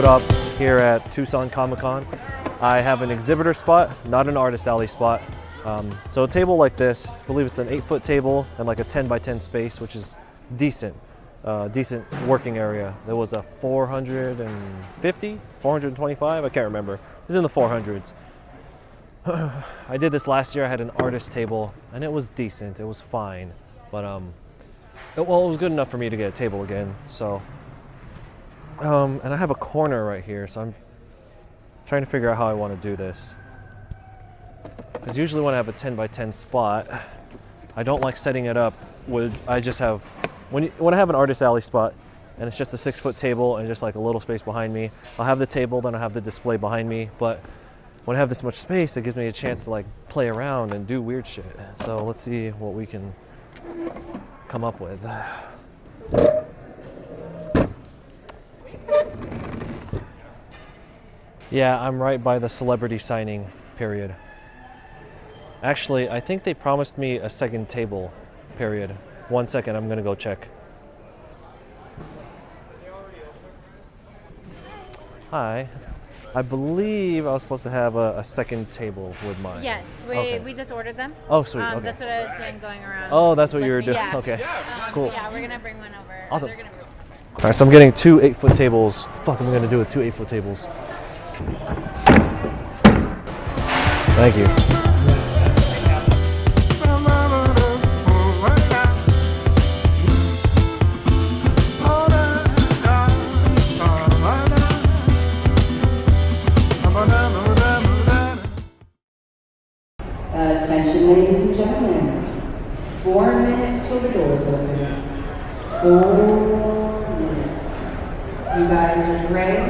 shop here at Tucson Comic-Con. I have an exhibitor spot, not an artist alley spot. So a table like this, I believe it's an 8-foot table and like a 10 by 10 space, which is decent working area. There was a 450, 425, I can't remember. It was in the 400s. I did this last year. I had an artist table and it was decent, it was fine. But it was good enough for me to get a table again. So, and I have a corner right here, so I'm trying to figure out how I want to do this. Because usually when I have a 10 by 10 spot, I don't like setting it up with, I just have, when I have an artist alley spot and it's just a 6-foot table and just like a little space behind me, I'll have the table, then I'll have the display behind me. But when I have this much space, it gives me a chance to like play around and do weird shit. So let's see what we can come up with. Yeah, I'm right by the celebrity signing period. Actually, I think they promised me a second table period. 1 second, I'm gonna go check. Hi. I believe I was supposed to have a second table with mine. Yes, we just ordered them. Oh, sweet. Okay. That's what I was saying going around. Oh, that's what you were doing. Yeah. Okay, cool. Yeah, we're gonna bring one over. Awesome. All right, so I'm getting 2 8-foot tables. What the fuck am I gonna do with 2 8-foot tables? Thank you. Attention, ladies and gentlemen. 4 minutes till the doors open. 4 minutes. You guys are great.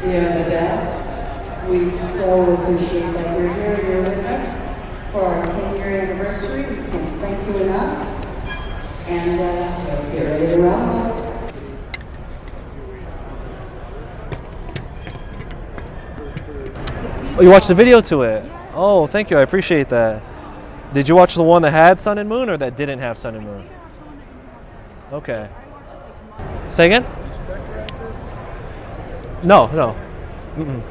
You're the best. We so appreciate that you're here with us for our 10-year anniversary. We can't thank you enough. And let's get ready to round up. Oh, you watched the video to it? Oh, thank you. I appreciate that. Did you watch the one that had sun and moon or that didn't have sun and moon? Okay. Say again? No. Mm-mm.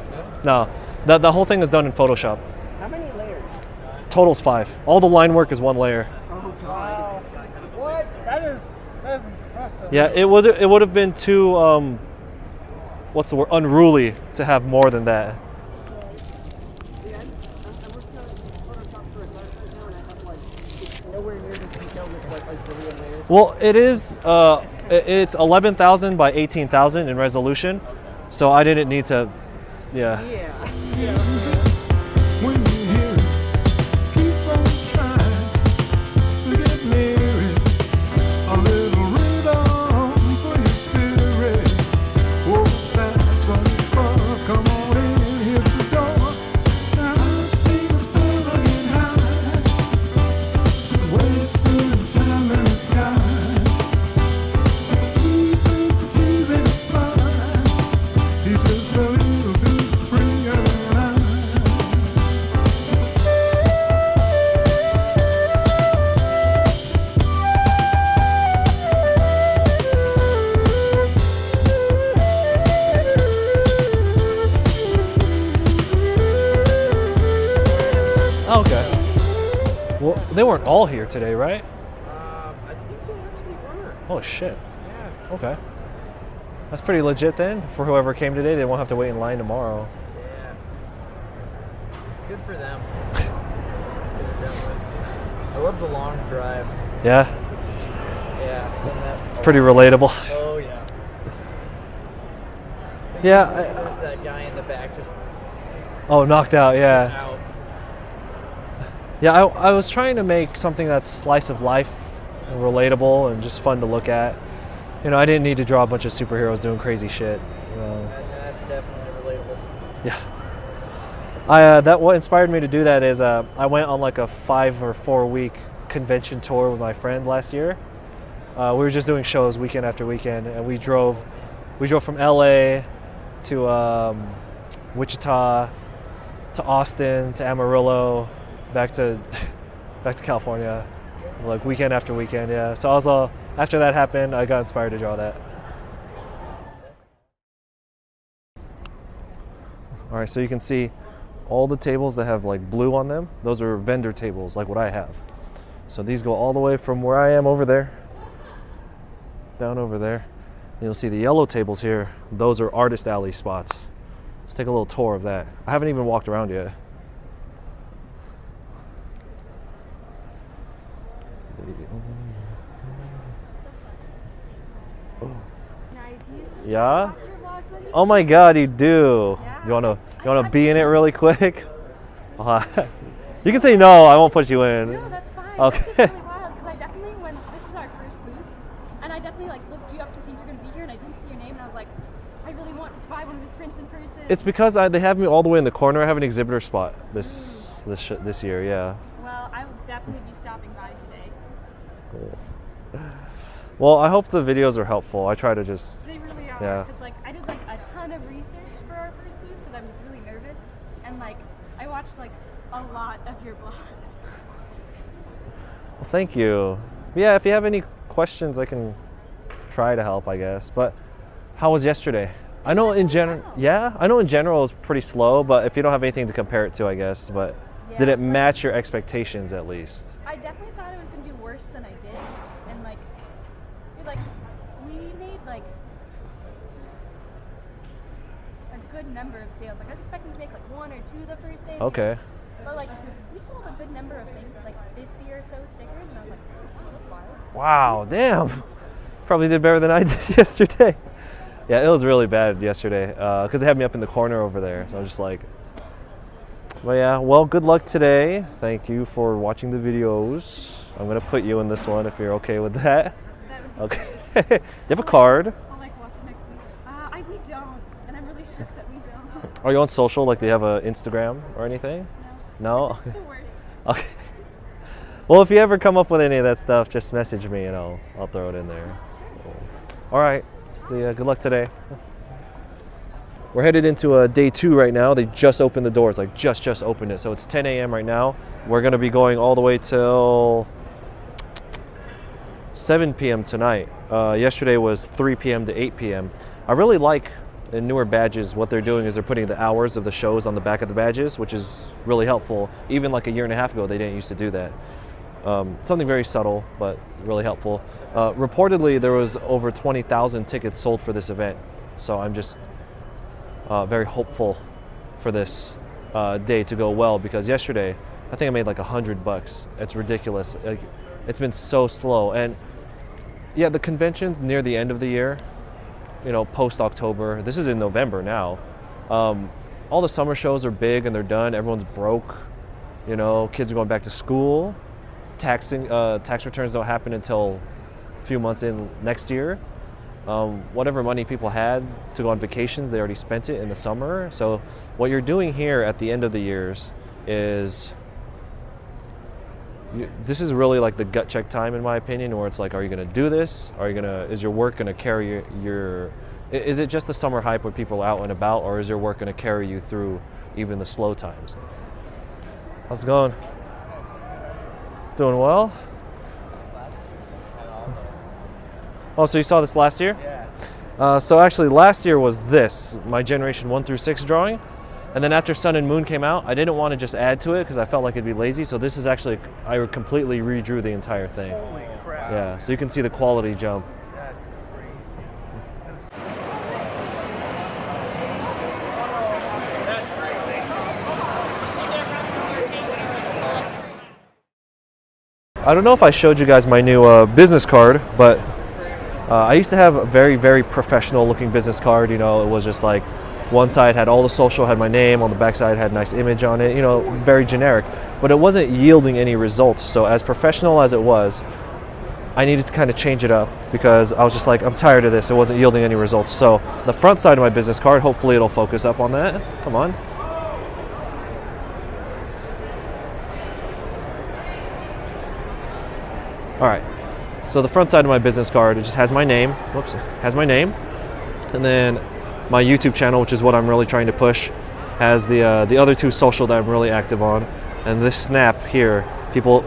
No. The whole thing is done in Photoshop. How many layers? Total's 5. All the line work is 1 layer. Oh god. What? That is impressive. Yeah, it would have been too what's the word? Unruly to have more than that. Well, it is. It's 11,000 by 18,000 in resolution, so I didn't need to. Yeah. When you hear it, keep on trying to get near it. A little rhythm for your spirit. Oh, that's what it's for. Come on in, here's the door. Now I've seen the star get high, wasting time in the sky. He thinks it's easy to fly. He's just a little bit freer than I. Oh, okay. Well, they weren't all here today, right? I think they actually were. Oh shit. Yeah. Okay. That's pretty legit then. For whoever came today, they won't have to wait in line tomorrow. Yeah. Good for them. Get it done with. I love the long drive. Yeah. Yeah. done that a Pretty lot. relatable. Oh yeah. Yeah. There's that guy in the back just Knocked out. Yeah. out. Yeah, I was trying to make something that's slice of life and relatable and just fun to look at. You know, I didn't need to draw a bunch of superheroes doing crazy shit. That's definitely relatable. Yeah. What inspired me to do that is I went on like a 5 or 4 week convention tour with my friend last year. We were just doing shows weekend after weekend, and we drove from LA to Wichita to Austin to Amarillo, back to California, like weekend after weekend. Yeah. So after that happened, I got inspired to draw that. All right, so you can see all the tables that have like blue on them, those are vendor tables like what I have. So these go all the way from where I am over there, down over there. And you'll see the yellow tables here, those are artist alley spots. Let's take a little tour of that. I haven't even walked around yet. Yeah? Oh my god, you do. You wanna be in it really quick? You can say no, I won't put you in. No, that's fine. Okay. That's just really wild because I definitely, when this is our first booth, and I definitely like looked you up to see if you're gonna be here, and I didn't see your name, and I was like, I really want to buy one of his prints in person. It's because they have me all the way in the corner. I have an exhibitor spot this year, yeah. Well, I will definitely be stopping by today. Cool. Well, I hope the videos are helpful. I try to just. They really are. Yeah. Because like I did like a ton of research for our first booth because I was really nervous, and like I watched like a lot of your vlogs. Well, thank you. Yeah, if you have any questions, I can try to help, I guess. But how was yesterday? I know in general, yeah, I know in general it was pretty slow, but if you don't have anything to compare it to, I guess. But did it match your expectations at least? I definitely thought it was gonna do worse than I did, and like we made like a good number of sales. Like I was expecting to make like 1 or 2 the first day. Okay. But like we sold a good number of things, like 50 or so stickers, and I was like, oh, that's wild. Wow, damn. Probably did better than I did yesterday. Yeah, it was really bad yesterday because they had me up in the corner over there. So I was just like, well, yeah, well, good luck today. Thank you for watching the videos. I'm going to put you in this one if you're okay with that. Okay. You have a card. I'll like watch it next week. We don't, and I'm really shook that we don't. Are you on social? Like, do you have an Instagram or anything? No? Just the worst. Okay. Well, if you ever come up with any of that stuff, just message me and I'll throw it in there. All right. So yeah, good luck today. We're headed into day 2 right now. They just opened the doors, like just opened it. So it's 10 a.m. right now. We're gonna be going all the way till 7 p.m. tonight. Yesterday was 3 p.m. to 8 p.m. I really like in newer badges what they're doing is they're putting the hours of the shows on the back of the badges, which is really helpful. Even like a year and a half ago, they didn't used to do that. Something very subtle, but really helpful. Reportedly, there was over 20,000 tickets sold for this event. So I'm just very hopeful for this day to go well, because yesterday, I think I made like $100. It's ridiculous. Like, it's been so slow. And yeah, the convention's near the end of the year, you know, post-October. This is in November now. All the summer shows are big and they're done. Everyone's broke. You know, kids are going back to school. Tax returns don't happen until a few months in next year. Whatever money people had to go on vacations, they already spent it in the summer. So what you're doing here at the end of the years is, this is really like the gut check time, in my opinion, where it's like, are you going to do this? Is your work going to carry is it just the summer hype where people are out and about, or is your work going to carry you through even the slow times? How's it going? Doing well? Oh, so you saw this last year? Yeah. So actually last year was this, my generation 1 through 6 drawing. And then after Sun and Moon came out, I didn't want to just add to it because I felt like it'd be lazy. So this is actually, I completely redrew the entire thing. Holy crap. Yeah, so you can see the quality jump. That's crazy. I don't know if I showed you guys my new business card, but I used to have a very, very professional looking business card. You know, it was just like, one side had all the social, had my name, on the back side had a nice image on it, you know, very generic, but it wasn't yielding any results. So as professional as it was, I needed to kind of change it up because I was just like, I'm tired of this. It wasn't yielding any results. So the front side of my business card, hopefully it'll focus up on that. Come on. All right. So the front side of my business card, it just has my name. Whoops, has my name, and then my YouTube channel, which is what I'm really trying to push, has the other 2 social that I'm really active on, and this Snap here. People,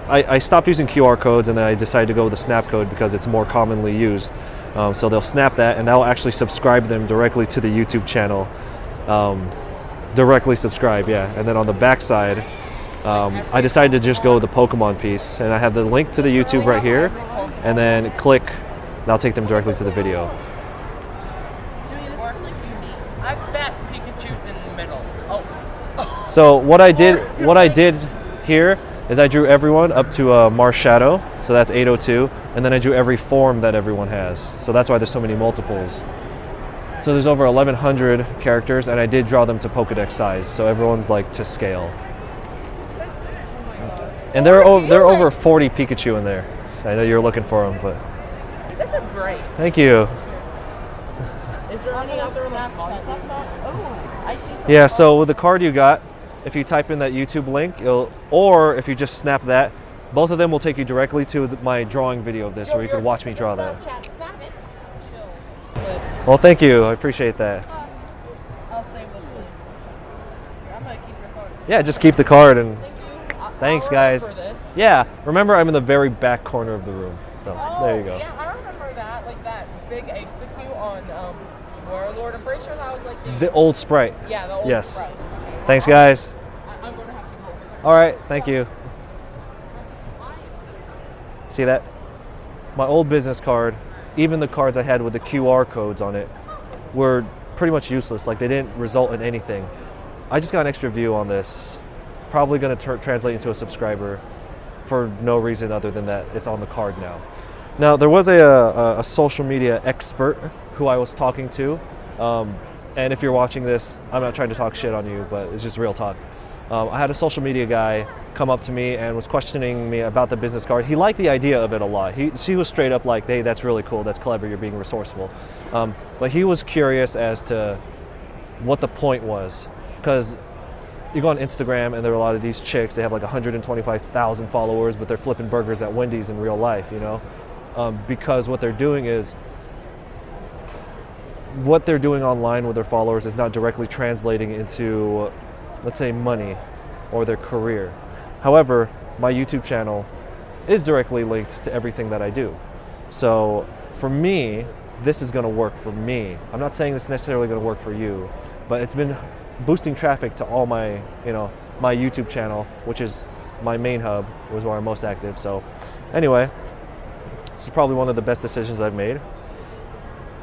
I stopped using QR codes and then I decided to go with the Snap code because it's more commonly used. So they'll snap that and that'll actually subscribe them directly to the YouTube channel. Directly subscribe, yeah. And then on the back side, I decided to just go with the Pokemon piece, and I have the link to the YouTube right here, and then click, that'll take them directly to the video. I bet Pikachu's in the middle. Oh. So what I did here is I drew everyone up to Marshadow, so that's 802, and then I drew every form that everyone has. So that's why there's so many multiples. So there's over 1,100 characters, and I did draw them to Pokedex size, so everyone's like to scale. And there are over 40 Pikachu in there. I know you're looking for them, but This is great. thank you. Is there any other Snapchat? Oh, I see some. Yeah, so with the card you got, if you type in that YouTube link, or if you just snap that, both of them will take you directly to my drawing video of this, where you can watch me draw that. Snapchat, snap it. Chill. Well, thank you. I appreciate that. I'll save this link. I'm gonna keep your card. Yeah, just keep the card and Thank you. thanks, I'll guys. remember this. Yeah, remember I'm in the very back corner of the room. So there you go. Yeah, I remember that. Like that big execute on Warlord. I'm pretty sure that was like The old Sprite. yeah, the old Yes. Sprite. Thanks, guys. I'm gonna have to go over there. All right, thank you. See that? My old business card, even the cards I had with the QR codes on it, were pretty much useless. Like they didn't result in anything. I just got an extra view on this. Probably going to translate into a subscriber for no reason other than that it's on the card now. Now there was a social media expert who I was talking to, and if you're watching this, I'm not trying to talk shit on you, but it's just real talk. I had a social media guy come up to me and was questioning me about the business card. He liked the idea of it a lot. She was straight up like, hey, that's really cool, that's clever, you're being resourceful. But he was curious as to what the point was. Because you go on Instagram and there are a lot of these chicks, they have like 125,000 followers, but they're flipping burgers at Wendy's in real life, you know? Because what they're doing is, what they're doing online with their followers is not directly translating into, let's say, money or their career. However, my YouTube channel is directly linked to everything that I do. So for me, this is going to work for me. I'm not saying it's necessarily going to work for you, but it's been boosting traffic to all my, my YouTube channel, which is my main hub, was where I'm most active. So anyway, this is probably one of the best decisions I've made.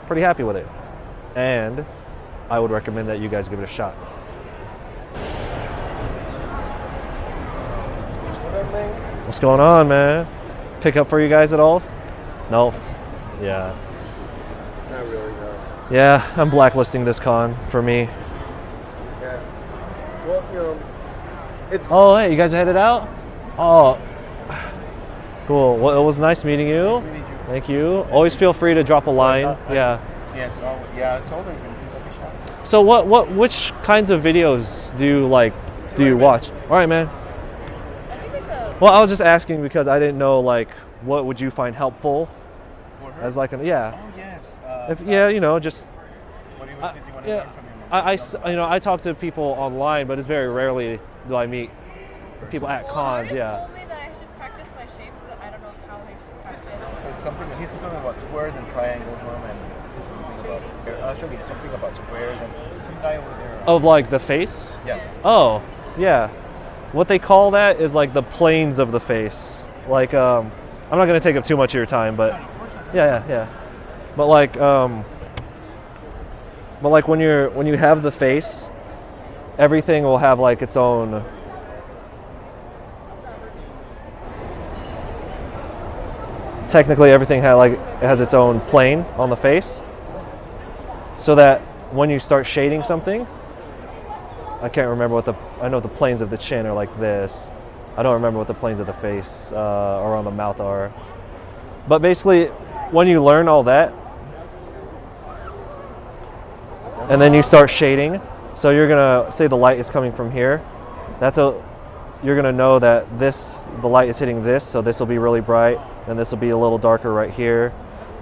Pretty happy with it. And I would recommend that you guys give it a shot. What's going on, man? Pick up for you guys at all? No? Yeah. Not really, no. Yeah, I'm blacklisting this con for me. Yeah. Well, it's... Oh, hey, you guys are headed out? Oh, cool. Well, it was nice meeting you. Nice meeting you. Thank you. Always feel free to drop a line. Yeah. Yes, yeah, I told her you're going to pick up a shot. So which kinds of videos do you watch? All right, man. Well, I was just asking because I didn't know, like, what would you find helpful For her? as like an, Oh, yes. just What do you want to I- learn from him? I talk to people online, but it's very rarely do I meet people at cons. Yeah. told me that I should practice my shapes, but I don't know how I should practice. So something, he's talking about squares and triangles, Mom, and something about, something about squares and some guy over there. Of like the face. Yeah. Oh, yeah. What they call that is like the planes of the face. Like, I'm not gonna take up too much of your time, but yeah. But like when you have the face, everything will have like its own. Technically, everything has its own plane on the face, so that when you start shading something, I can't remember I know the planes of the chin are like this. I don't remember what the planes of the face or on the mouth are. But basically, when you learn all that, and then you start shading, so you're gonna say the light is coming from here. You're gonna know that the light is hitting this, so this will be really bright, and this will be a little darker right here.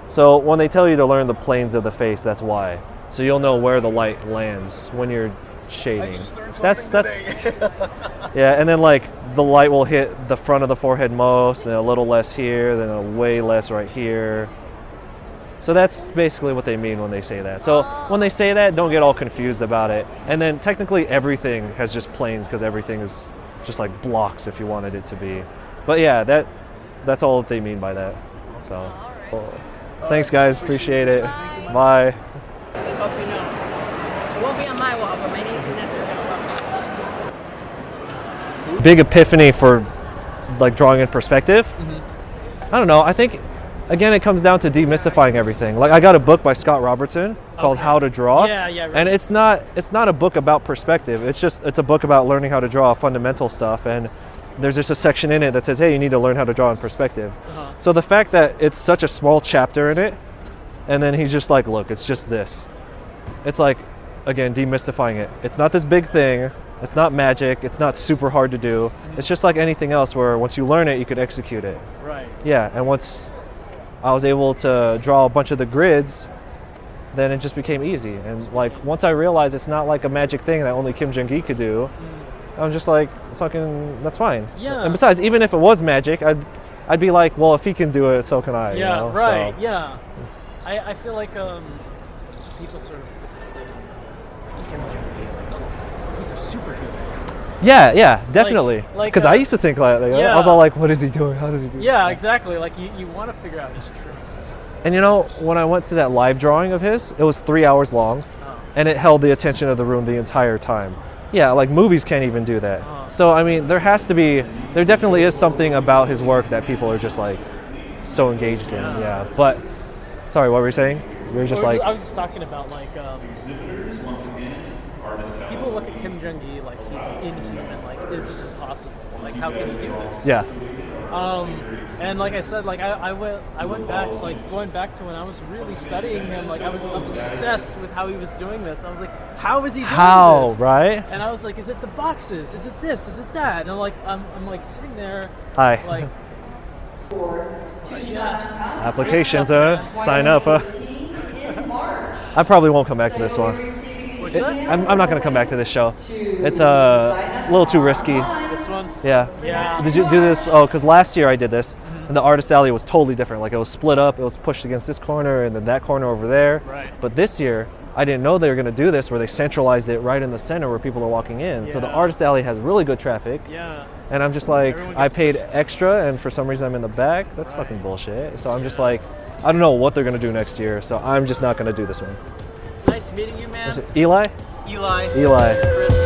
So when they tell you to learn the planes of the face, that's why. So you'll know where the light lands when you're shading. I just learned something today. Yeah, and then like the light will hit the front of the forehead most, and a little less here, then a way less right here. So that's basically what they mean when they say that. So when they say that, don't get all confused about it. And then technically everything has just planes because everything is just like blocks if you wanted it to be. But yeah, that's all that they mean by that. So thanks guys, appreciate it. Bye. So hope you know. It won't be on my wall, but my niece and nephew will. Big epiphany for like drawing in perspective. I don't know. I think again it comes down to demystifying everything. Like I got a book by Scott Robertson called How to Draw. Yeah, right. And it's not a book about perspective. It's a book about learning how to draw fundamental stuff, and there's just a section in it that says, hey, you need to learn how to draw in perspective. So the fact that it's such a small chapter in it, and then he's just like, look, it's just this. It's like, again, demystifying it. It's not this big thing. It's not magic. It's not super hard to do. It's just like anything else where once you learn it, you could execute it. Right. Yeah, and once I was able to draw a bunch of the grids, then it just became easy. And like once I realized it's not like a magic thing that only Kim Jong-gi could do, I'm just like, fucking, that's fine. Yeah. And besides, even if it was magic, I'd be like, well, if he can do it, so can I. Yeah, you know? right. So, Yeah. I feel like people sort of put this thing Kim Jong-un, like, oh, he's a superhero. yeah, definitely. Like, Because I used to think like, yeah. I was all like, what is he doing? How does he do Yeah, that? exactly. Like you want to figure out his tricks. And you know, when I went to that live drawing of his, it was 3 hours long, and it held the attention of the room the entire time. Yeah, like movies can't even do that. So I mean, there definitely is something about his work that people are just like so engaged in. Yeah. But sorry, what were you saying? You were just like, I was just talking about like people look at Kim Jong-gi like he's inhuman. Like, is this impossible? Like, how can he do this? yeah, And like I said, like I went back, like going back to when I was really studying him, like I was obsessed with how he was doing this. I was like, how is he doing this? Right? And I was like, is it the boxes? Is it this? Is it that? And I'm like sitting there, Hi. like, yeah. Applications, sign up. I probably won't come back to this one. What's that? I'm not gonna come back to this show. It's a little too risky. This one? Yeah. Yeah. Did you do this? Oh, because last year I did this, and the artist alley was totally different. Like it was split up. It was pushed against this corner and then that corner over there. Right. But this year, I didn't know they were gonna do this, where they centralized it right in the center where people are walking in. So the Yeah. artist alley has really good traffic. Yeah. And I'm just like, Everyone I gets paid pushed. extra, and for some reason I'm in the back. That's fucking bullshit. So I'm just like, I don't know what they're gonna do next year. So I'm just not gonna do this one. It's nice meeting you, man. Eli? Eli. Eli. Chris.